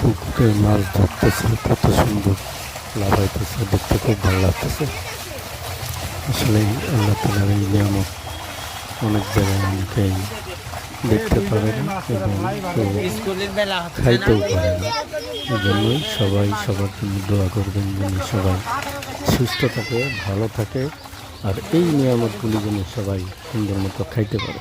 পুকুরে মাছ ধরতেছে, কত সুন্দর লাফাইতেছে, দেখতে খুব ভালো লাগতেছে। আসলে আল্লাহ তাআলার এই নিয়ামত অনেক জায়গায় অনেকেই দেখতে পারে না এবং কেউ খাইতেও পারে না। এই জন্যই সবাই সবার জন্য দোয়া করবেন যেন সবাই সুস্থ থাকে, ভালো থাকে, আর এই নিয়ামতগুলি যেন সবাই সুন্দর মতো খাইতে পারে।